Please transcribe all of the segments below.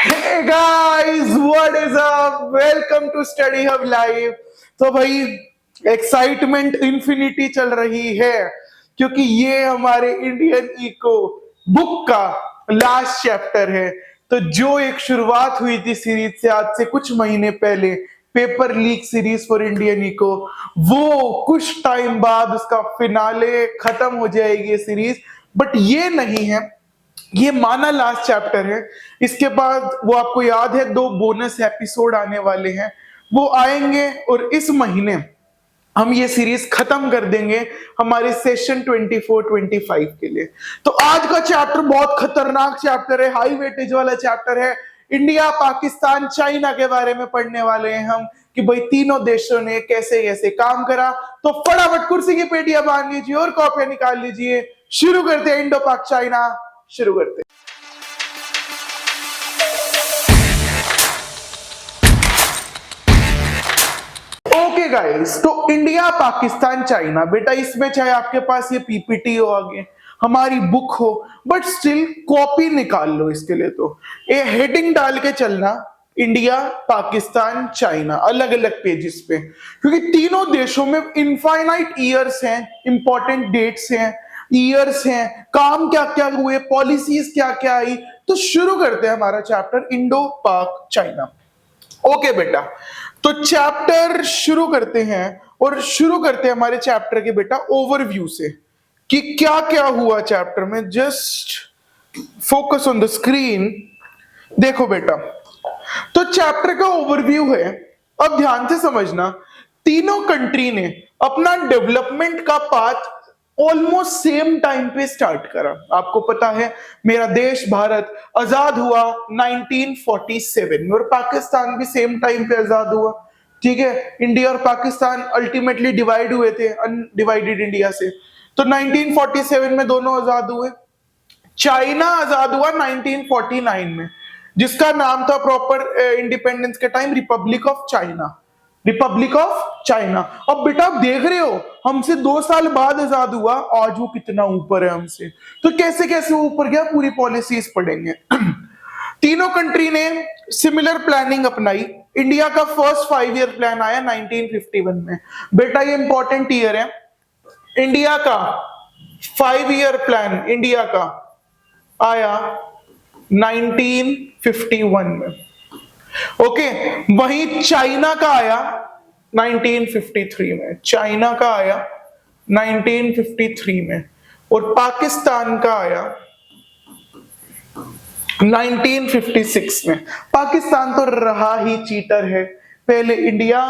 Hey guys, what is up? Welcome to Study Hub Live। तो भाई excitement infinity चल रही है क्योंकि ये हमारे इंडियन इको बुक का लास्ट चैप्टर है। तो जो एक शुरुआत हुई थी सीरीज से आज से कुछ महीने पहले, paper leak series for Indian eco, वो कुछ टाइम बाद उसका फिनाले खत्म हो जाएगी सीरीज। बट ये नहीं है, ये माना लास्ट चैप्टर है। इसके बाद वो आपको याद है 2 बोनस एपिसोड आने वाले हैं, वो आएंगे और इस महीने हम ये सीरीज खत्म कर देंगे हमारे सेशन 24-25 के लिए। तो आज का चैप्टर बहुत खतरनाक चैप्टर है, हाई वेटेज वाला चैप्टर है। इंडिया, पाकिस्तान, चाइना के बारे में पढ़ने वाले हैं हम कि भाई तीनों देशों ने कैसे कैसे काम करा। तो फटाफट कुर्सी की पेटियां बांध लीजिए और कॉपियां निकाल लीजिए। शुरू करते हैं इंडो पाक चाइना, शुरू करते हैं। ओके गाइस, तो इंडिया, पाकिस्तान, चाइना, बेटा इसमें चाहे आपके पास ये पीपीटी हो, आगे हमारी बुक हो, बट स्टिल कॉपी निकाल लो इसके लिए। तो ये हेडिंग डाल के चलना, इंडिया, पाकिस्तान, चाइना, अलग अलग पेजेस पे, क्योंकि तीनों देशों में इनफाइनाइट ईयर्स हैं, इंपॉर्टेंट डेट्स हैं, ईयर्स हैं, काम क्या क्या हुए, पॉलिसीज क्या क्या आई। तो शुरू करते हैं हमारा चैप्टर इंडो पाक चाइना। ओके बेटा, तो चैप्टर शुरू करते हैं और शुरू करते हैं हमारे चैप्टर के बेटा ओवरव्यू से कि क्या क्या हुआ चैप्टर में। Just focus on the screen. देखो बेटा, तो चैप्टर का ओवरव्यू है, अब ध्यान से समझना। तीनों कंट्री ने अपना डेवलपमेंट का पाथ ऑलमोस्ट सेम टाइम पे स्टार्ट करा। आपको पता है मेरा देश भारत आजाद हुआ 1947 में और पाकिस्तान भी सेम टाइम पे आजाद हुआ। ठीक है, इंडिया और पाकिस्तान अल्टीमेटली डिवाइड हुए थे अनडिवाइडेड इंडिया से। तो 1947 में दोनों आजाद हुए। चाइना आजाद हुआ 1949 में, जिसका नाम था प्रॉपर इंडिपेंडेंस के time Republic of China. Republic of China. अब बेटा आप देख रहे हो, हमसे 2 साल बाद आजाद हुआ, आज वो कितना ऊपर है हमसे। तो कैसे कैसे ऊपर गया, पूरी पॉलिसीज पढ़ेंगे। तीनों कंट्री ने सिमिलर प्लानिंग अपनाई। इंडिया का फर्स्ट 5 ईयर प्लान आया 1951 में। बेटा ये इंपॉर्टेंट ईयर है। इंडिया का 5 ईयर प्लान इंडिया का आया 1951 में। ओके, वहीं चाइना का आया 1953 में। चाइना का आया 1953 में और पाकिस्तान का आया 1956 में। पाकिस्तान तो रहा ही चीटर है, पहले इंडिया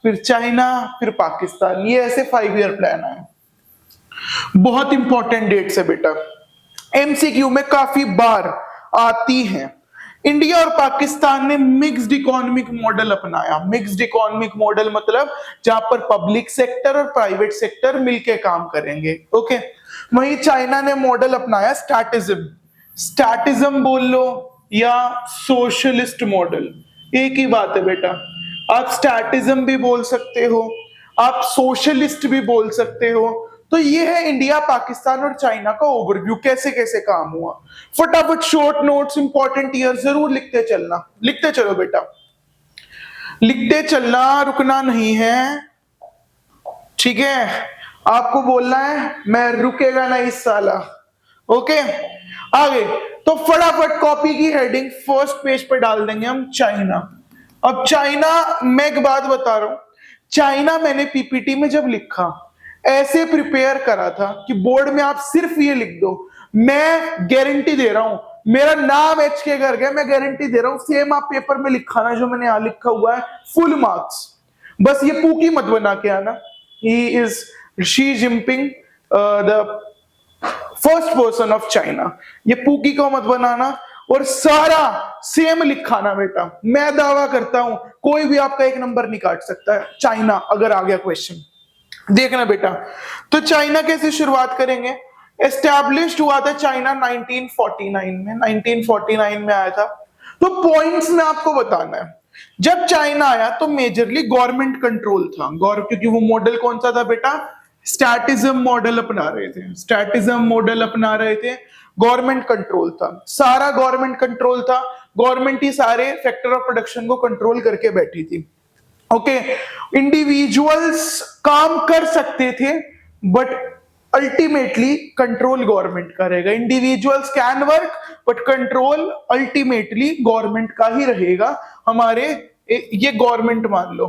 फिर चाइना फिर पाकिस्तान, ये ऐसे 5 ईयर प्लान आया। बहुत इंपॉर्टेंट डेट्स है बेटा, एमसीक्यू में काफी बार आती हैं। इंडिया और पाकिस्तान ने मिक्स्ड इकोनॉमिक मॉडल अपनाया। मिक्स्ड इकोनॉमिक मॉडल मतलब जहां पर पब्लिक सेक्टर और प्राइवेट सेक्टर मिलके काम करेंगे। ओके, वहीं चाइना ने मॉडल अपनाया स्टैटिज्म। स्टैटिज्म बोल लो या सोशलिस्ट मॉडल, एक ही बात है बेटा। आप स्टैटिज्म भी बोल सकते हो, आप सोशलिस्ट भी बोल सकते हो। तो ये है इंडिया, पाकिस्तान और चाइना का ओवरव्यू, कैसे कैसे काम हुआ। फटाफट शॉर्ट नोट्स, इंपॉर्टेंट ईयर जरूर लिखते चलना। लिखते चलो बेटा, लिखते चलना, रुकना नहीं है। ठीक है, आपको बोलना है मैं रुकेगा नहीं साला। ओके, आगे तो फटाफट कॉपी की हेडिंग फर्स्ट पेज पे डाल देंगे हम, चाइना। अब चाइना, मैं एक बात बता रहा हूं, चाइना मैंने पीपीटी में जब लिखा ऐसे प्रिपेयर करा था कि बोर्ड में आप सिर्फ ये लिख दो। मैं गारंटी दे रहा हूं, मेरा नाम एच के कर गया, मैं गारंटी दे रहा हूं सेम आप पेपर में लिखा ना जो मैंने यहां लिखा हुआ है, फुल मार्क्स। बस ये पूकी मत बना के आना, he is Xi Jinping the first person of China, ये पूकी को मत बनाना और सारा सेम लिखाना बेटा। मैं दावा करता हूं कोई भी आपका 1 नंबर नहीं काट सकता है चाइना अगर आ गया क्वेश्चन। देखना बेटा, तो चाइना कैसे शुरुआत करेंगे। एस्टैब्लिश्ड हुआ था चाइना 1949 में, 1949 में आया था। तो पॉइंट्स में आपको बताना है, जब चाइना आया तो मेजरली गवर्नमेंट कंट्रोल था। क्योंकि वो मॉडल कौन सा था बेटा, स्टैटिज्म मॉडल अपना रहे थे। स्टैटिज्म मॉडल अपना रहे थे, गवर्नमेंट कंट्रोल था, सारा गवर्नमेंट कंट्रोल था। गवर्नमेंट ही सारे फैक्टर ऑफ प्रोडक्शन को कंट्रोल करके बैठी थी। ओके, इंडिविजुअल्स काम कर सकते थे बट अल्टीमेटली कंट्रोल गवर्नमेंट का रहेगा। Individuals can work but control ultimately government का ही रहेगा। हमारे ये गवर्नमेंट मान लो,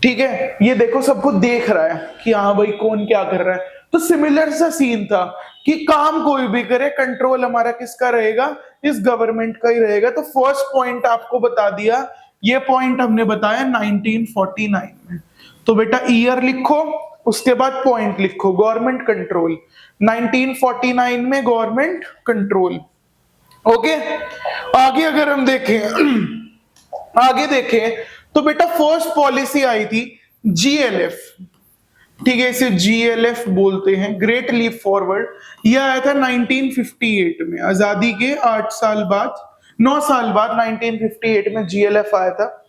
ठीक है, ये देखो सबको देख रहा है कि हाँ भाई कौन क्या कर रहा है, तो सिमिलर सा सीन था कि काम कोई भी करे कंट्रोल हमारा किसका रहेगा, इस गवर्नमेंट का ही रहेगा। तो फर्स्ट पॉइंट आपको बता दिया, ये पॉइंट हमने बताया 1949 में। तो बेटा ईयर लिखो, उसके बाद पॉइंट लिखो, गवर्नमेंट कंट्रोल 1949 में गवर्नमेंट कंट्रोल। ओके, आगे अगर हम देखें आगे देखें तो बेटा फर्स्ट पॉलिसी आई थी जीएलएफ, ठीक है, इसे जीएलएफ बोलते हैं, ग्रेट लीप फॉरवर्ड। यह आया था 1958 में, आजादी के 8 साल बाद, 9 साल बाद 1958 में जीएलएफ आया था।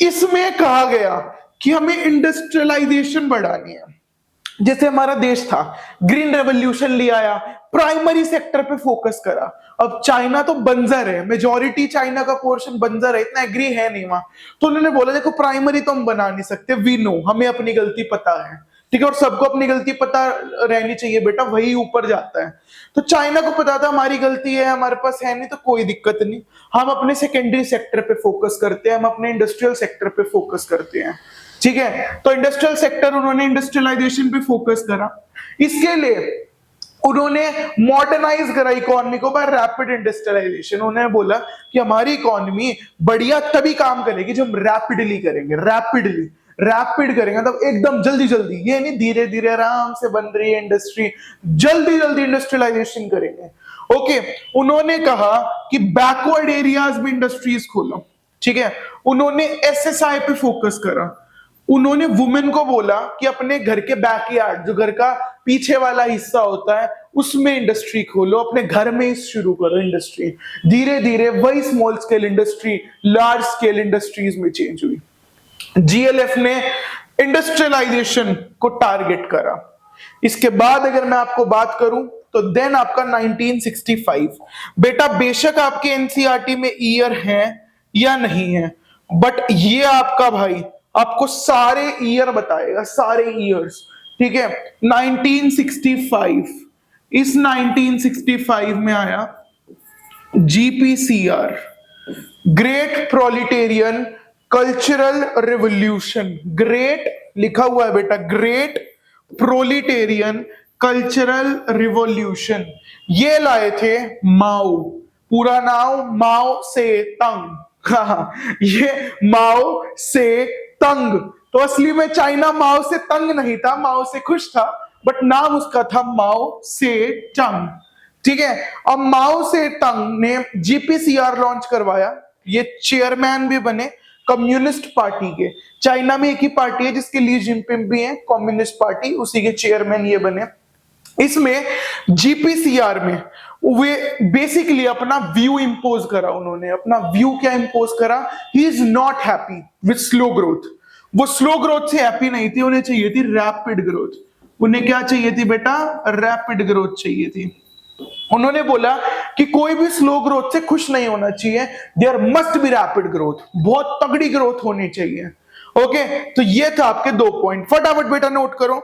इसमें कहा गया कि हमें इंडस्ट्रियलाइजेशन बढ़ानी है। जैसे हमारा देश था, ग्रीन रेवोल्यूशन ले आया, प्राइमरी सेक्टर पे फोकस करा। अब चाइना तो बंजर है, मेजॉरिटी चाइना का पोर्शन बंजर है, इतना एग्री है नहीं वहां, तो उन्होंने बोला देखो प्राइमरी तो हम बना नहीं सकते, वी नो, हमें अपनी गलती पता है, ठीक है, और सबको अपनी गलती पता रहनी चाहिए बेटा, वही ऊपर जाता है। तो चाइना को पता था हमारी गलती है, हमारे पास है नहीं, तो कोई दिक्कत नहीं, हम अपने सेकेंडरी सेक्टर पे फोकस करते हैं, हम अपने इंडस्ट्रियल सेक्टर पे फोकस करते हैं, ठीक है। तो इंडस्ट्रियल सेक्टर, उन्होंने इंडस्ट्रियलाइजेशन पे फोकस करा। इसके लिए उन्होंने मॉडर्नाइज करा इकोनॉमी को बाय रैपिड इंडस्ट्रियलाइजेशन। उन्होंने बोला कि हमारी इकोनॉमी बढ़िया तभी काम करेगी जब हम रैपिडली करेंगे, रैपिड करेंगे, मतलब एकदम जल्दी जल्दी, ये नहीं धीरे धीरे आराम से बन रही है इंडस्ट्री, जल्दी जल्दी इंडस्ट्रियलाइजेशन करेंगे। ओके, उन्होंने कहा कि बैकवर्ड एरियाज में इंडस्ट्रीज खोलो, ठीक है। उन्होंने एसएसआई पे फोकस करा। उन्होंने वुमेन को बोला कि अपने घर के बैकयार्ड, जो घर का पीछे वाला हिस्सा होता है, उसमें इंडस्ट्री खोलो, अपने घर में ही शुरू करो इंडस्ट्री। धीरे धीरे वही small scale industry large scale industries में चेंज हुई। जीएलएफ ने इंडस्ट्रियलाइजेशन को टारगेट करा। इसके बाद अगर मैं आपको बात करूं तो देन आपका 1965, बेटा बेशक आपके एनसीईआरटी में ईयर है या नहीं है, बट ये आपका भाई आपको सारे ईयर बताएगा, सारे ईयर्स, ठीक है। 1965, इस 1965 में आया GPCR, great proletarian cultural revolution. Great लिखा हुआ है बेटा, ग्रेट प्रोलिटेरियन कल्चरल रिवॉल्यूशन। ये लाए थे माओ, पूरा नाम माओ से तंग, हाँ, ये माओ से तंग। तो असली में चाइना माओ से तंग नहीं था, माओ से खुश था, बट नाम उसका था माओ से तंग, ठीक है। अब माओ से तंग ने जीपीसीआर लॉन्च करवाया, ये चेयरमैन भी बने कम्युनिस्ट पार्टी के। चाइना में एक ही पार्टी है जिसके ली जिनपिंग भी है, कम्युनिस्ट पार्टी, उसी के चेयरमैन ये बने। इसमें जीपीसीआर में वे बेसिकली अपना व्यू इंपोज करा। उन्होंने अपना व्यू क्या इंपोज करा, he is not happy with slow growth. वो स्लो ग्रोथ से हैप्पी नहीं थी, उन्हें चाहिए थी रैपिड ग्रोथ। उन्हें क्या चाहिए थी बेटा, रैपिड ग्रोथ चाहिए थी। उन्होंने बोला कि कोई भी स्लो ग्रोथ से खुश नहीं होना चाहिए, there must be rapid growth, बहुत तगड़ी ग्रोथ होनी चाहिए। ओके, तो ये था आपके 2 पॉइंट। फटाफट बेटा नोट करो,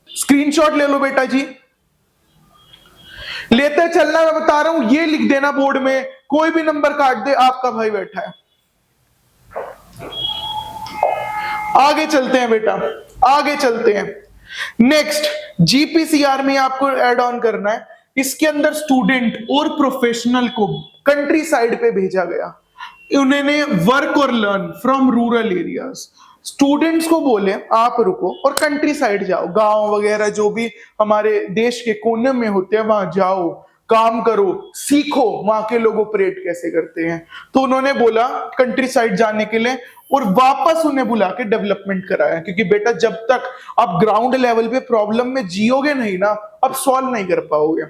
स्क्रीनशॉट ले लो बेटा जी, लेते चलना, मैं बता रहा हूं, ये लिख देना बोर्ड में, कोई भी नंबर काट दे, आपका भाई बैठा है। आगे चलते हैं बेटा, आगे चलते हैं। नेक्स्ट, जीपीसीआर में आपको ऐड ऑन करना है, इसके अंदर स्टूडेंट और प्रोफेशनल को कंट्री साइड पे भेजा गया। उन्होंने वर्क और learn from rural areas. Students को बोले आप रुको और कंट्री साइड जाओ, गांव वगैरह जो भी हमारे देश के कोने में होते हैं वहां जाओ, काम करो, सीखो वहां के लोग ऑपरेट कैसे करते हैं। तो उन्होंने बोला कंट्री साइड जाने के लिए, और वापस उन्हें बुला के डेवलपमेंट कराया, क्योंकि बेटा जब तक आप ग्राउंड लेवल पे प्रॉब्लम में जियोगे नहीं ना, अब सॉल्व नहीं कर पाओगे।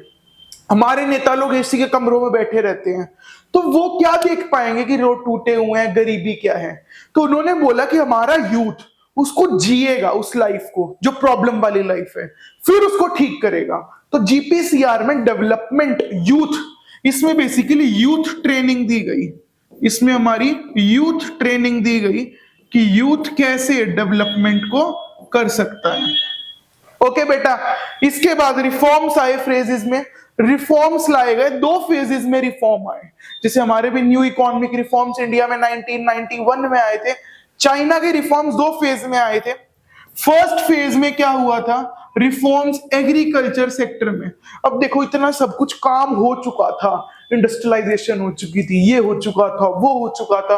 हमारे नेता लोग एसी के कमरों में बैठे रहते हैं, तो वो क्या देख पाएंगे कि रोड टूटे हुए हैं, गरीबी क्या है। तो उन्होंने बोला कि हमारा यूथ उसको जिएगा, उस लाइफ को जो प्रॉब्लम वाली लाइफ है, फिर उसको ठीक करेगा। तो जीपीसीआर में डेवलपमेंट यूथ इसमें बेसिकली यूथ ट्रेनिंग दी गई, इसमें हमारी यूथ ट्रेनिंग दी गई कि यूथ कैसे डेवलपमेंट को कर सकता है। ओके बेटा, इसके बाद रिफॉर्म्स आए फ्रेजेस में, रिफॉर्म्स लाए गए, दो फेजेस में रिफॉर्म आए। जैसे हमारे भी न्यू इकोनॉमिक रिफॉर्म्स इंडिया में 1991 में आए थे, चाइना के रिफॉर्म्स दो फेज में आए थे। फर्स्ट फेज में क्या हुआ था, रिफॉर्म्स एग्रीकल्चर सेक्टर में। अब देखो इतना सब कुछ काम हो चुका था, इंडस्ट्रियलाइजेशन हो चुकी थी, ये हो चुका था, वो हो चुका था।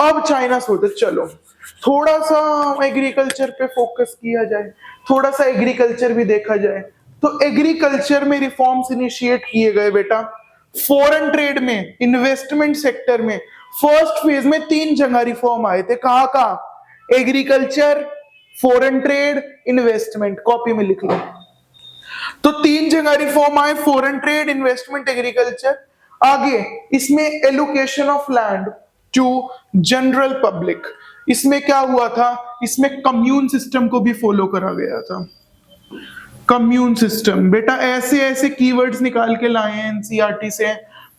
अब चाइना सोचे चलो थोड़ा सा एग्रीकल्चर पे फोकस किया जाए, थोड़ा सा एग्रीकल्चर भी देखा जाए। तो एग्रीकल्चर में रिफॉर्म्स इनिशिएट किए गए बेटा। फॉरेन ट्रेड में, इन्वेस्टमेंट सेक्टर में फर्स्ट फेज में 3 जगह रिफॉर्म आए थे। कहाँ कहाँ? Agriculture, foreign trade, investment. Copy में लिख लो। तो 3 जगह रिफॉर्म आए, फॉरेन ट्रेड, इन्वेस्टमेंट, एग्रीकल्चर। आगे इसमें allocation of land to general public. इसमें क्या हुआ था, इसमें कम्यून सिस्टम को भी फॉलो करा गया था। कम्यून सिस्टम बेटा ऐसे ऐसे कीवर्ड्स निकाल के लाए हैं एनसीईआरटी से,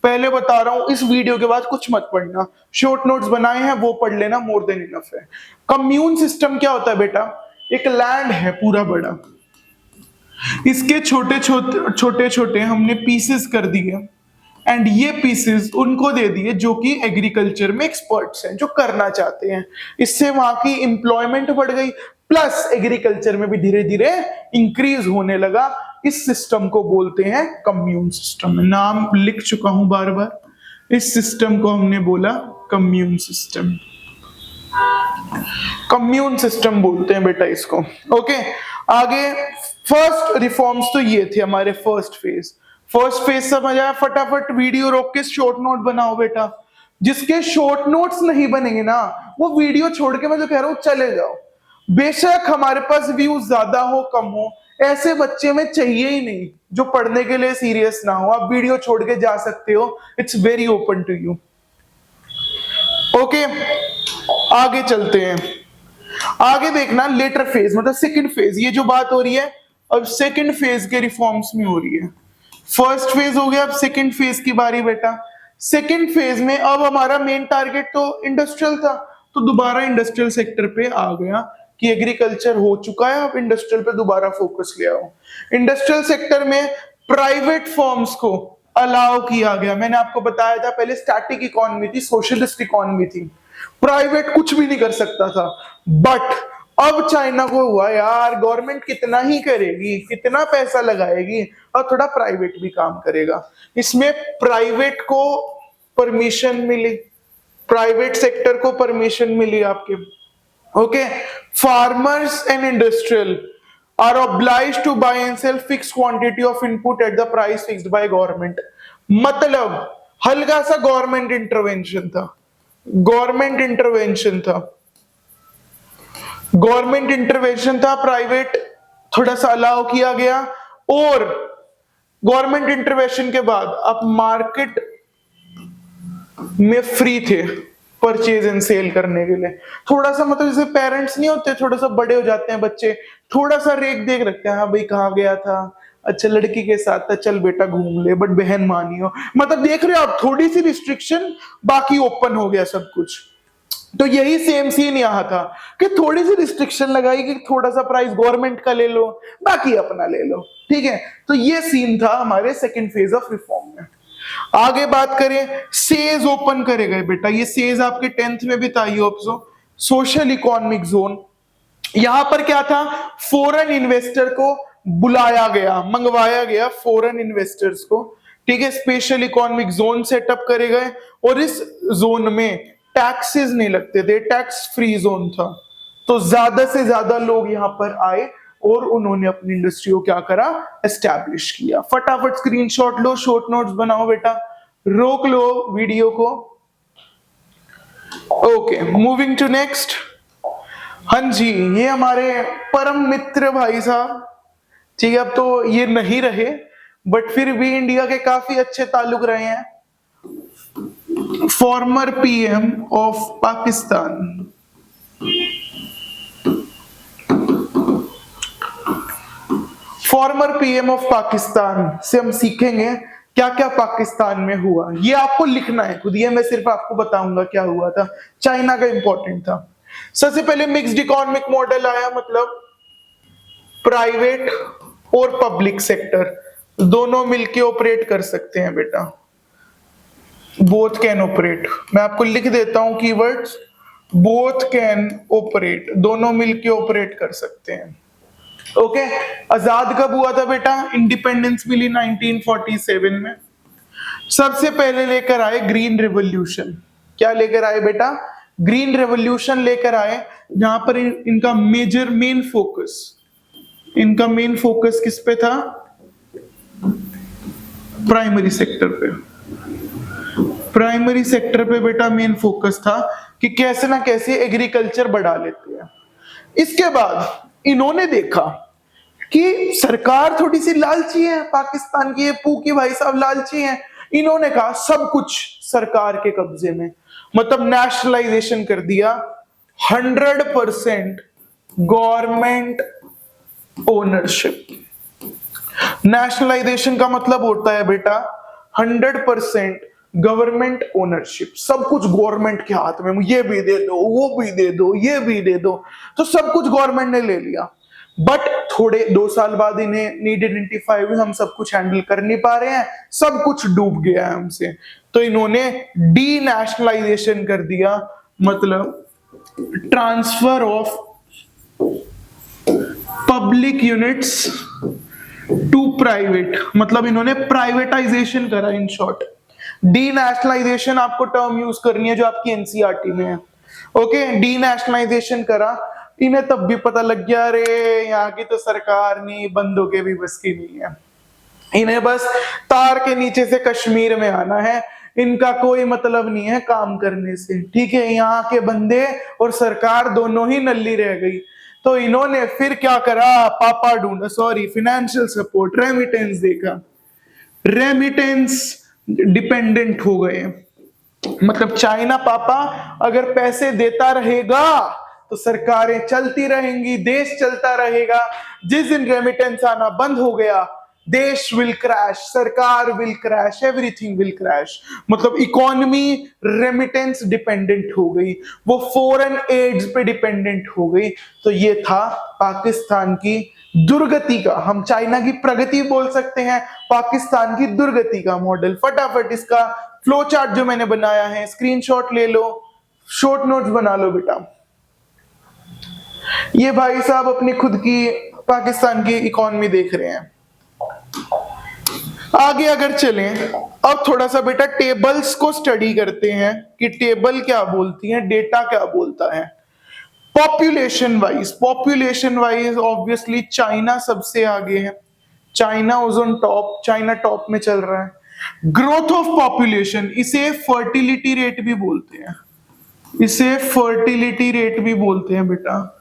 पहले बता रहा हूं, इस वीडियो के बाद कुछ मत पढ़ना, शॉर्ट नोट्स बनाए हैं वो पढ़ लेना, मोर देन इनफ है। कम्यून सिस्टम क्या होता है बेटा, एक लैंड है पूरा बड़ा, इसके छोटे छोटे हमने पीसेस कर दिए, एंड ये पीसेस उनको दे दिए जो कि एग्रीकल्चर में एक्सपर्ट्स हैं, जो करना चाहते हैं। इससे वहां की एम्प्लॉयमेंट बढ़ गई, प्लस एग्रीकल्चर में भी धीरे धीरे इंक्रीज होने लगा। इस सिस्टम को बोलते हैं कम्यून सिस्टम। नाम लिख चुका हूं बार बार, इस सिस्टम को हमने बोला कम्यून सिस्टम। कम्यून सिस्टम बोलते हैं बेटा इसको। ओके, आगे फर्स्ट रिफॉर्म्स तो ये थे हमारे फर्स्ट फेज। फर्स्ट फेज समझ आया? फटाफट वीडियो रोक के शॉर्ट नोट बनाओ बेटा। जिसके शॉर्ट नोट्स नहीं बनेंगे ना, वो वीडियो छोड़ के मैं जो कह रहा हूं चले जाओ। बेशक हमारे पास व्यूज ज्यादा हो कम हो, ऐसे बच्चे में चाहिए ही नहीं जो पढ़ने के लिए सीरियस ना हो। आप वीडियो छोड़ के जा सकते हो, it's very open to you. Okay, आगे चलते हैं। आगे देखना लेटर फेज, मतलब सेकंड फेज, ये जो बात हो रही है अब सेकंड फेज के रिफॉर्म्स में हो रही है। फर्स्ट फेज हो गया, अब सेकंड फेज की बारी बेटा। सेकंड फेज में अब हमारा मेन टारगेट तो इंडस्ट्रियल था, तो दोबारा इंडस्ट्रियल सेक्टर पे आ गया कि एग्रीकल्चर हो चुका है, अब इंडस्ट्रियल पे दोबारा फोकस ले आओ। इंडस्ट्रियल सेक्टर में प्राइवेट फर्म्स को अलाउ किया गया। मैंने आपको बताया था पहले स्टैटिक इकोनॉमी थी, सोशलिस्ट इकोनॉमी थी, प्राइवेट कुछ भी नहीं कर सकता था। बट अब चाइना को हुआ यार गवर्नमेंट कितना ही करेगी, कितना पैसा लगाएगी, और थोड़ा प्राइवेट भी काम करेगा। इसमें प्राइवेट को परमिशन मिली, प्राइवेट सेक्टर को परमिशन मिली आपके। Okay, farmers and industrial are obliged to buy and sell fixed quantity of input at the price fixed by government। मतलब हल्का सा गवर्नमेंट इंटरवेंशन था, गवर्नमेंट इंटरवेंशन था, गवर्नमेंट इंटरवेंशन था, प्राइवेट थोड़ा सा अलाउ किया गया। और गवर्नमेंट इंटरवेंशन के बाद आप मार्केट में फ्री थे परचेज एंड सेल करने के लिए। थोड़ा सा मतलब जैसे पेरेंट्स नहीं होते, थोड़ा सा बड़े हो जाते हैं बच्चे, थोड़ा सा रेख देख रखते हैं, हाँ भाई कहाँ गया था, अच्छा लड़की के साथ था, चल बेटा घूम ले, बट बहन मानी हो, मतलब देख रहे हो आप थोड़ी सी रिस्ट्रिक्शन, बाकी ओपन हो गया सब कुछ। तो यही सेम सीन यहाँ था कि थोड़ी सी रिस्ट्रिक्शन लगाई कि थोड़ा सा प्राइस गवर्नमेंट का ले लो, बाकी अपना ले लो, ठीक है। तो ये सीन था हमारे सेकंड फेज ऑफ रिफॉर्म में। आगे बात करें, सेज ओपन करे गए बेटा। ये सेज आपके 10th में भी था, सोशल इकोनॉमिक जोन। यहां पर क्या था, फॉरेन इन्वेस्टर को बुलाया गया, मंगवाया गया फॉरेन इन्वेस्टर्स को, ठीक है। स्पेशल इकोनॉमिक जोन सेटअप करे गए, और इस जोन में टैक्सेस नहीं लगते थे, टैक्स फ्री जोन था। तो ज्यादा से ज्यादा लोग यहां पर आए और उन्होंने अपनी इंडस्ट्री को क्या करा, एस्टैब्लिश किया। फटाफट स्क्रीनशॉट लो, शॉर्ट नोट्स बनाओ बेटा, रोक लो वीडियो को। Okay, moving to next. हाँ जी, ये हमारे परम मित्र भाई साहब, ठीक है। अब तो ये नहीं रहे, बट फिर भी इंडिया के काफी अच्छे ताल्लुक रहे हैं। Former PM of Pakistan, former PM of Pakistan से हम सीखेंगे क्या क्या पाकिस्तान में हुआ, ये आपको लिखना है खुद, ये मैं सिर्फ आपको बताऊंगा क्या हुआ था। चाइना का इंपॉर्टेंट था। सबसे पहले मिक्स्ड इकोनॉमिक मॉडल आया, मतलब प्राइवेट और पब्लिक सेक्टर दोनों मिलके ऑपरेट कर सकते हैं बेटा, बोथ कैन ऑपरेट। मैं आपको लिख देता हूं कीवर्ड्स, बोथ कैन ऑपरेट, दोनों मिलके ऑपरेट कर सकते हैं। ओके, आजाद कब हुआ था बेटा? इंडिपेंडेंस मिली 1947 में। सबसे पहले लेकर आए ग्रीन रेवोल्यूशन। क्या लेकर आए बेटा? ग्रीन रेवोल्यूशन लेकर आए, जहां पर इनका मेन फोकस किस पे था? प्राइमरी सेक्टर पे। प्राइमरी सेक्टर पे बेटा मेन फोकस था कि कैसे ना कैसे एग्रीकल्चर बढ़ा लेते हैं। इसके बाद इन्होंने देखा कि सरकार थोड़ी सी लालची है, पाकिस्तान की ये पूकी भाई साहब लालची हैं। इन्होंने कहा सब कुछ सरकार के कब्जे में, मतलब नेशनलाइजेशन कर दिया, 100% गवर्नमेंट ओनरशिप। नेशनलाइजेशन का मतलब होता है बेटा 100% गवर्नमेंट ओनरशिप, सब कुछ गवर्नमेंट के हाथ में, ये भी दे दो, वो भी दे दो, ये भी दे दो, तो सब कुछ गवर्नमेंट ने ले लिया। बट थोड़े 2 साल बाद इन्हें नीड आइडेंटिफाई हुई, हम सब कुछ हैंडल कर नहीं पा रहे हैं, सब कुछ डूब गया है हमसे, तो इन्होंने डी नेशनलाइजेशन कर दिया, मतलब transfer of public units to private, मतलब इन्होंने प्राइवेटाइजेशन करा। इन शॉर्ट डी नेशनलाइजेशन आपको टर्म यूज करनी है जो आपकी एनसीईआरटी में है। ओके, डी नेशनलाइजेशन करा, इन्हें तब भी पता लग गया अरे यहाँ की तो सरकार नहीं, बंदों के भी बस की नहीं है, इन्हें बस तार के नीचे से कश्मीर में आना है, इनका कोई मतलब नहीं है काम करने से। ठीक है, यहाँ के बंदे और सरकार दोनों ही नल्ली रह गई, तो इन्होंने फिर क्या करा? पापा ढूंढा, सॉरी फिनेंशियल सपोर्ट, रेमिटेंस देखा, रेमिटेंस डिपेंडेंट हो गए। मतलब चाइना पापा अगर पैसे देता रहेगा तो सरकारें चलती रहेंगी, देश चलता रहेगा। जिस दिन रेमिटेंस आना बंद हो गया, देश विल क्रैश, सरकार will crash, everything will crash. मतलब इकोनॉमी रेमिटेंस डिपेंडेंट हो गई, वो फॉरेन एड्स पे डिपेंडेंट हो गई। तो ये था पाकिस्तान की दुर्गति का, हम चाइना की प्रगति बोल सकते हैं, पाकिस्तान की दुर्गति का मॉडल। फटाफट इसका फ्लो चार्ट जो मैंने बनाया है स्क्रीनशॉट ले लो, शॉर्ट नोट्स बना लो बेटा। ये भाई साहब अपनी खुद की पाकिस्तान की इकोनॉमी देख रहे हैं। आगे अगर चलें, अब थोड़ा सा बेटा टेबल्स को स्टडी करते हैं कि टेबल क्या बोलती है, डेटा क्या बोलता है। पॉपुलेशन वाइज ऑब्वियसली चाइना सबसे आगे है, China was on top, China top में चल रहा है। ग्रोथ ऑफ पॉपुलेशन, इसे फर्टिलिटी रेट भी बोलते हैं, इसे फर्टिलिटी रेट भी बोलते हैं बेटा।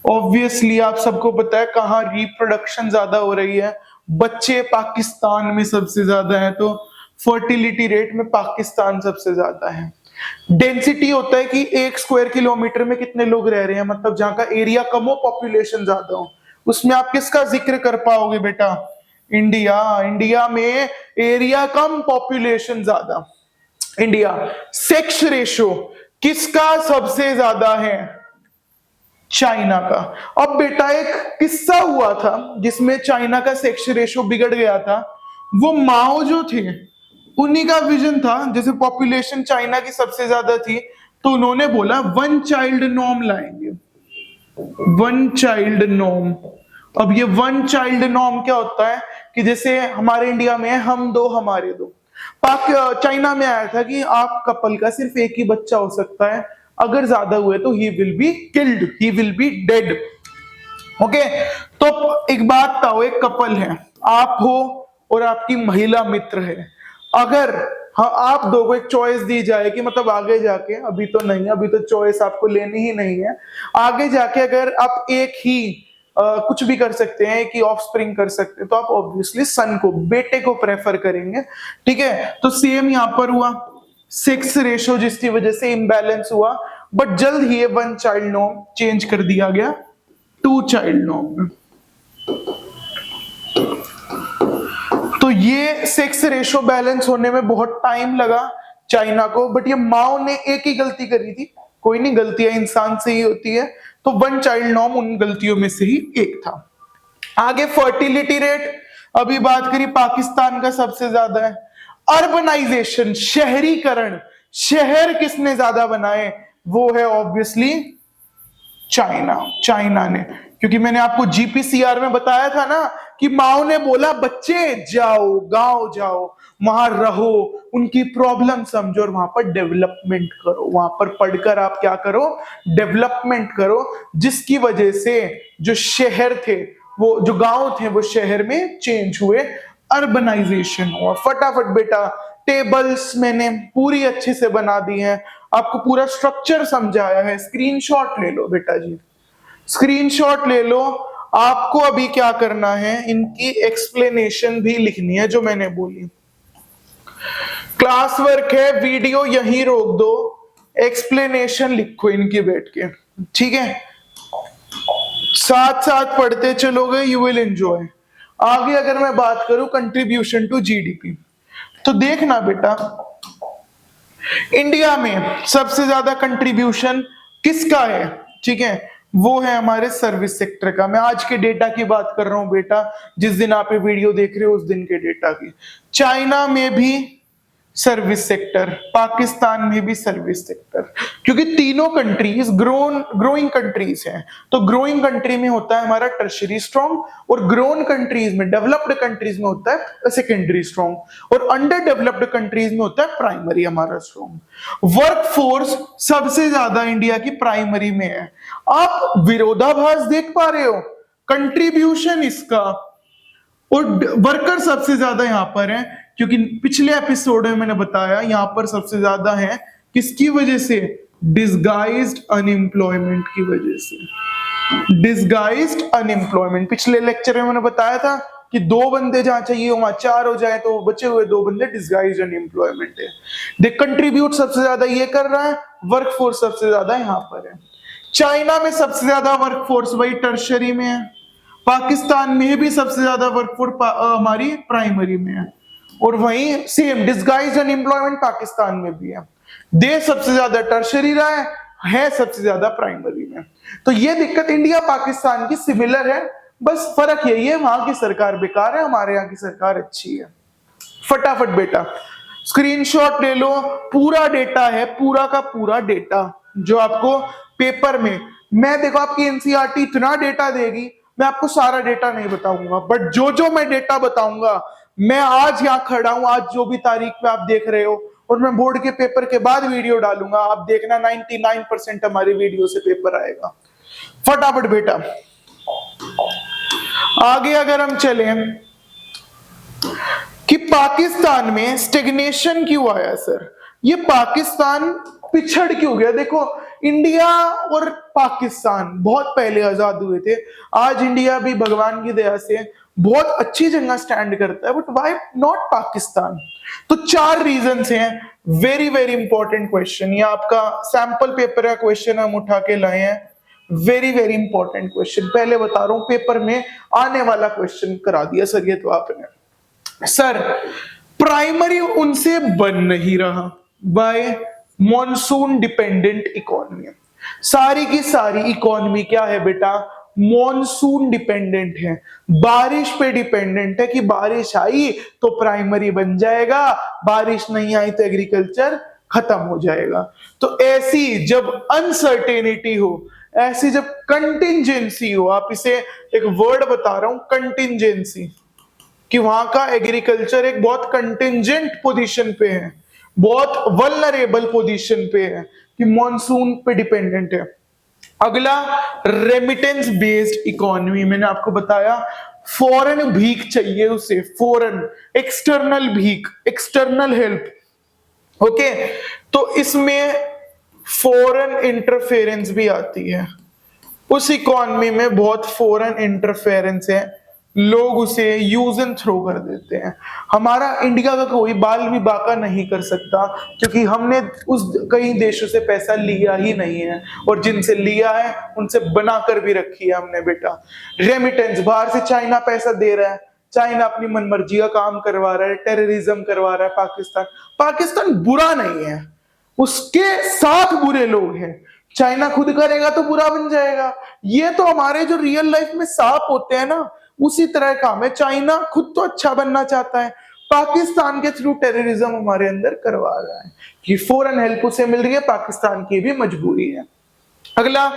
ऑब्वियसली आप सबको पता है कहां रिप्रोडक्शन ज्यादा हो रही है, बच्चे पाकिस्तान में सबसे ज्यादा है, तो फर्टिलिटी रेट में पाकिस्तान सबसे ज्यादा है। डेंसिटी होता है कि 1 स्क्वायर किलोमीटर में कितने लोग रह रहे हैं, मतलब जहां का एरिया कम हो पॉपुलेशन ज्यादा हो। उसमें आप किसका जिक्र कर पाओगे बेटा? इंडिया में एरिया कम पॉपुलेशन ज्यादा। इंडिया सेक्स रेशो किसका सबसे ज्यादा है? चाइना का। अब बेटा एक किस्सा हुआ था जिसमें चाइना का सेक्स रेशो बिगड़ गया था, वो माओ जो थे उन्हीं का विजन था, जैसे पॉपुलेशन चाइना की सबसे ज्यादा थी तो उन्होंने बोला 1 चाइल्ड नॉर्म लाएंगे, 1 चाइल्ड नॉर्म। अब ये 1 चाइल्ड नॉर्म क्या होता है कि जैसे हमारे इंडिया में हम 2 हमारे 2, चाइना में आया था कि आप कपल का सिर्फ एक ही बच्चा हो सकता है, अगर ज्यादा हुए तो he will be killed, he will be dead. Okay, तो एक बात बताओ, एक कपल है, आप हो और आपकी महिला मित्र है, अगर हाँ आप दो को एक चॉइस दी जाए कि मतलब आगे जाके, अभी तो नहीं, अभी तो चॉइस आपको लेनी ही नहीं है, आगे जाके अगर आप एक ही कुछ भी कर सकते हैं कि ऑफस्प्रिंग कर सकते हैं, तो आप ऑब्वियसली सन को, बेटे को प्रेफर करेंगे। ठीक है, तो सेम यहां पर हुआ, सेक्स रेशो जिसकी वजह से इम्बैलेंस हुआ, बट जल्द ही 1 चाइल्ड नॉर्म चेंज कर दिया गया 2 चाइल्ड नॉर्म में। तो ये सेक्स रेशो बैलेंस होने में बहुत टाइम लगा चाइना को, बट ये माओ ने एक ही गलती करी थी, कोई नहीं, गलतियां इंसान से ही होती है, तो वन चाइल्ड नॉर्म उन गलतियों में से ही एक था। आगे फर्टिलिटी रेट, अभी बात करी पाकिस्तान का सबसे ज्यादा है। अर्बनाइजेशन, शहरीकरण, शहर किसने ज्यादा बनाए, वो है ऑब्वियसली चाइना ने, क्योंकि मैंने आपको जीपीसीआर में बताया था ना कि माओ ने बोला बच्चे जाओ, गांव जाओ, वहां रहो, उनकी प्रॉब्लम समझो और वहां पर डेवलपमेंट करो, वहां पर पढ़कर आप क्या करो, डेवलपमेंट करो, जिसकी वजह से जो शहर थे, वो जो गांव थे वो शहर में चेंज हुए, अर्बनाइजेशन हुआ। फटाफट बेटा टेबल्स मैंने पूरी अच्छे से बना दी है, आपको पूरा स्ट्रक्चर समझाया है, स्क्रीनशॉट ले लो बेटा जी, स्क्रीनशॉट ले लो। आपको अभी क्या करना है, इनकी एक्सप्लेनेशन भी लिखनी है जो मैंने बोली। क्लास वर्क है, वीडियो यहीं रोक दो, एक्सप्लेनेशन लिखो इनकी बैठ के, ठीक है, साथ साथ पढ़ते चलोगे, यू विल एंजॉय। आगे अगर मैं बात करूं कंट्रीब्यूशन टू जीडीपी, तो देखना बेटा इंडिया में सबसे ज्यादा कंट्रीब्यूशन किसका है, ठीक है, वो है हमारे सर्विस सेक्टर का। मैं आज के डेटा की बात कर रहा हूं बेटा, जिस दिन आप ये वीडियो देख रहे हो उस दिन के डेटा की। चाइना में भी सर्विस सेक्टर, पाकिस्तान में भी सर्विस सेक्टर, क्योंकि तीनों कंट्रीज ग्रोइंग कंट्रीज हैं, तो ग्रोइंग कंट्री में होता है हमारा टर्शरी स्ट्रॉन्ग, और ग्रोन कंट्रीज में, डेवलप्ड कंट्रीज में होता है सेकेंडरी स्ट्रॉन्ग, और अंडर डेवलप्ड कंट्रीज में होता है प्राइमरी हमारा स्ट्रॉन्ग। वर्कफोर्स सबसे ज्यादा इंडिया की प्राइमरी में है। आप विरोधाभास देख पा रहे हो, कंट्रीब्यूशन इसका और वर्कर सबसे ज्यादा यहां पर है, क्योंकि पिछले एपिसोड में मैंने बताया यहां पर सबसे ज्यादा है, किसकी वजह से, डिसगाइज्ड अनएम्प्लॉयमेंट की वजह से। डिसगाइज्ड अनएम्प्लॉयमेंट, पिछले लेक्चर में मैंने बताया था कि 2 बंदे जहां चाहिए वहां 4 हो जाए, तो बचे हुए 2 बंदे डिसगाइज्ड अनएम्प्लॉयमेंट है। दे कंट्रीब्यूट सबसे ज्यादा ये कर रहा है, वर्कफोर्स सबसे ज्यादा यहां पर है। चाइना में सबसे ज्यादा वर्कफोर्स वही टर्शरी में है, पाकिस्तान में भी सबसे ज्यादा वर्कफोर्स हमारी प्राइमरी में है, और वहीं सेम डिसगाइज्ड अनएम्प्लॉयमेंट पाकिस्तान में भी है। देश सबसे ज्यादा टर्शरी रहा है सबसे ज्यादा प्राइमरी में। तो ये दिक्कत इंडिया पाकिस्तान की सिमिलर है, बस फर्क यही है वहां की सरकार बेकार है, हमारे यहाँ की सरकार अच्छी है। फटाफट बेटा स्क्रीनशॉट ले लो, पूरा डेटा है, पूरा का पूरा डेटा जो आपको पेपर में, मैं देखो आपकी एनसीईआरटी इतना डेटा देगी, मैं आपको सारा डेटा नहीं बताऊंगा, बट जो जो मैं डेटा बताऊंगा, मैं आज यहां खड़ा हूं, आज जो भी तारीख पे आप देख रहे हो, और मैं बोर्ड के पेपर के बाद वीडियो डालूंगा, आप देखना 99% हमारी वीडियो से पेपर आएगा। फटाफट बेटा आगे अगर हम चले कि पाकिस्तान में स्टेग्नेशन क्यों आया सर, ये पाकिस्तान पिछड़ क्यों गया। देखो इंडिया और पाकिस्तान बहुत पहले आजाद हुए थे, आज इंडिया भी भगवान की दया से बहुत अच्छी जगह स्टैंड करता है, बट व्हाई नॉट पाकिस्तान। तो 4 रीजंस हैं, वेरी वेरी इंपॉर्टेंट क्वेश्चन, ये आपका सैंपल पेपर का क्वेश्चन हम उठा के लाए हैं, वेरी वेरी इंपॉर्टेंट क्वेश्चन, पहले बता रहा हूं पेपर में आने वाला क्वेश्चन करा दिया सर ये तो आपने। सर प्राइमरी उनसे बन नहीं रहा, बाय मॉनसून डिपेंडेंट इकोनॉमी, सारी की सारी इकोनॉमी क्या है बेटा, मॉनसून डिपेंडेंट है, बारिश पे डिपेंडेंट है, कि बारिश आई तो प्राइमरी बन जाएगा, बारिश नहीं आई तो एग्रीकल्चर खत्म हो जाएगा। तो ऐसी जब अनसर्टेनिटी हो, ऐसी जब कंटिंजेंसी हो, आप इसे एक वर्ड बता रहा हूं कंटिंजेंसी, कि वहां का एग्रीकल्चर एक बहुत कंटिंजेंट पोजीशन पे है, बहुत वल्नरेबल पोजीशन पे है, कि मॉनसून पे डिपेंडेंट है। अगला रेमिटेंस बेस्ड इकोनॉमी, मैंने आपको बताया फॉरेन भीख चाहिए उसे, फॉरेन एक्सटर्नल भीख, एक्सटर्नल हेल्प, ओके, तो इसमें फॉरेन इंटरफेरेंस भी आती है, उस इकोनॉमी में बहुत फॉरेन इंटरफेरेंस है, लोग उसे यूज एंड थ्रो कर देते हैं। हमारा इंडिया का कोई बाल भी बाका नहीं कर सकता, क्योंकि हमने उस कई देशों से पैसा लिया ही नहीं है, और जिनसे लिया है उनसे बनाकर भी रखी है हमने बेटा। रेमिटेंस, बाहर से चाइना पैसा दे रहा है, चाइना अपनी मनमर्जी का काम करवा रहा है, टेररिज्म करवा रहा है पाकिस्तान। पाकिस्तान बुरा नहीं है, उसके साथ बुरे लोग हैं। चाइना खुद करेगा तो बुरा बन जाएगा। ये तो हमारे जो रियल लाइफ में सांप होते हैं ना, उसी तरह काम है। चाइना खुद तो अच्छा बनना चाहता है, पाकिस्तान के थ्रू टेररिज्म हमारे अंदर करवा रहा है कि फॉरेन हेल्प उसे मिल रही है, पाकिस्तान की भी मजबूरी है। अगला,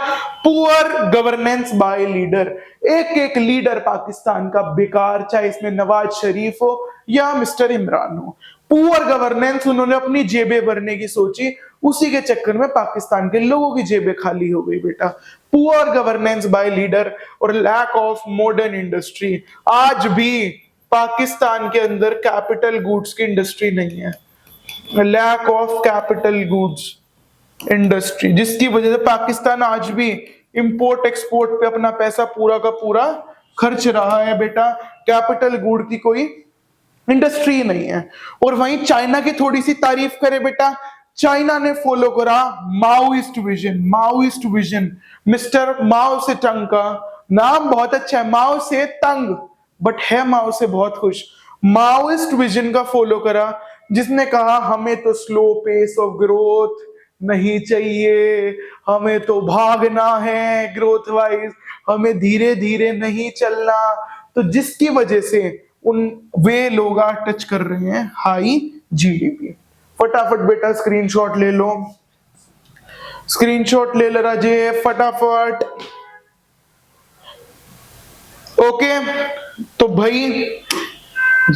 पुअर गवर्नेंस बाय लीडर। एक एक लीडर पाकिस्तान का बेकार, चाहे इसमें नवाज शरीफ हो या मिस्टर इमरान हो। पुअर गवर्नेंस, उन्होंने अपनी जेबें भरने की सोची, उसी के चक्कर में पाकिस्तान के लोगों की जेबें खाली हो गई बेटा। पुअर गवर्नेंस बाय लीडर और लैक ऑफ मॉडर्न इंडस्ट्री। आज भी पाकिस्तान के अंदर कैपिटल गुड्स की इंडस्ट्री नहीं है, lack of capital goods industry, जिसकी वजह से पाकिस्तान आज भी इंपोर्ट एक्सपोर्ट पे अपना पैसा पूरा का पूरा खर्च रहा है बेटा। कैपिटल गुड की कोई इंडस्ट्री नहीं है। और वहीं चाइना की थोड़ी सी तारीफ करें बेटा, चाइना ने फॉलो करा Maoist vision. Maoist vision, mister Mao Tse Tung का नाम बहुत अच्छा है, माओ से तंग बट है माओ से बहुत खुश। माओइस्ट विजन का फॉलो करा, जिसने कहा हमें तो स्लो पेस ऑफ ग्रोथ नहीं चाहिए, हमें तो भागना है ग्रोथ वाइज, हमें धीरे धीरे नहीं चलना। तो जिसकी वजह से उन वे लोग टच कर रहे हैं हाई जीडीपी। फटाफट बेटा स्क्रीनशॉट ले लो, स्क्रीनशॉट ले लो राजे फटाफट। ओके, तो भाई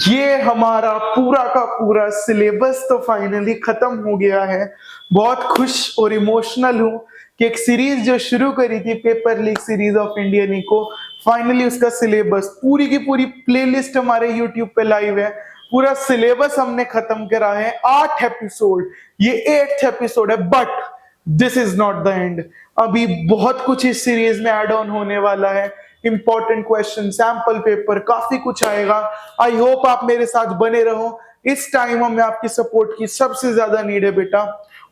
ये हमारा पूरा का पूरा सिलेबस तो फाइनली खत्म हो गया है। बहुत खुश और इमोशनल हूं कि एक सीरीज जो शुरू करी थी, paper league series of Indian eco, finally उसका सिलेबस, पूरी की पूरी प्लेलिस्ट हमारे यूट्यूब पे लाइव है, पूरा सिलेबस हमने खत्म करा है। 8 एपिसोड, ये 8th एपिसोड है, but this is not the end. अभी बहुत कुछ इस सीरीज में ऐड ऑन होने वाला है, इंपॉर्टेंट क्वेश्चन, सैंपल पेपर, काफी कुछ आएगा। आई होप आप मेरे साथ बने रहो। इस टाइम हमें आपकी सपोर्ट की सबसे ज्यादा नीड है बेटा,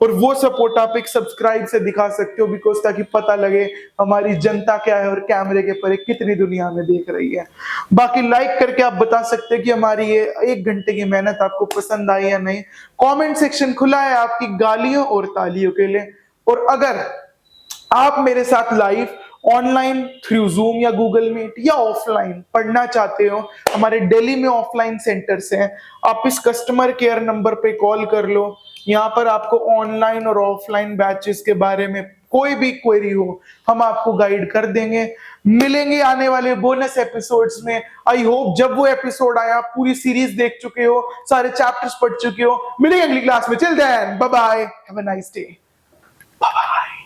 और वो सपोर्ट आप एक सब्सक्राइब से दिखा सकते हो, बिकॉज ताकि पता लगे हमारी जनता क्या है और कैमरे के परे कितनी दुनिया में देख रही है। बाकी लाइक करके आप बता सकते हैं कि हमारी ये 1 घंटे की मेहनत आपको पसंद आई या नहीं। कमेंट सेक्शन खुला है आपकी गालियों और तालियों के लिए। और अगर आप मेरे साथ लाइव ऑनलाइन थ्रू जूम या गूगल मीट या ऑफलाइन पढ़ना चाहते हो, हमारे दिल्ली में ऑफलाइन सेंटर्स हैं, आप इस कस्टमर केयर नंबर पे कॉल कर लो। यहाँ पर आपको ऑनलाइन और ऑफलाइन बैचेस के बारे में कोई भी क्वेरी हो, हम आपको गाइड कर देंगे। मिलेंगे आने वाले बोनस एपिसोड्स में। आई होप जब वो एपिसोड आया आप पूरी सीरीज देख चुके हो, सारे चैप्टर्स पढ़ चुके हो। मिलेंगे अगली क्लास में, till then bye bye, have a nice day.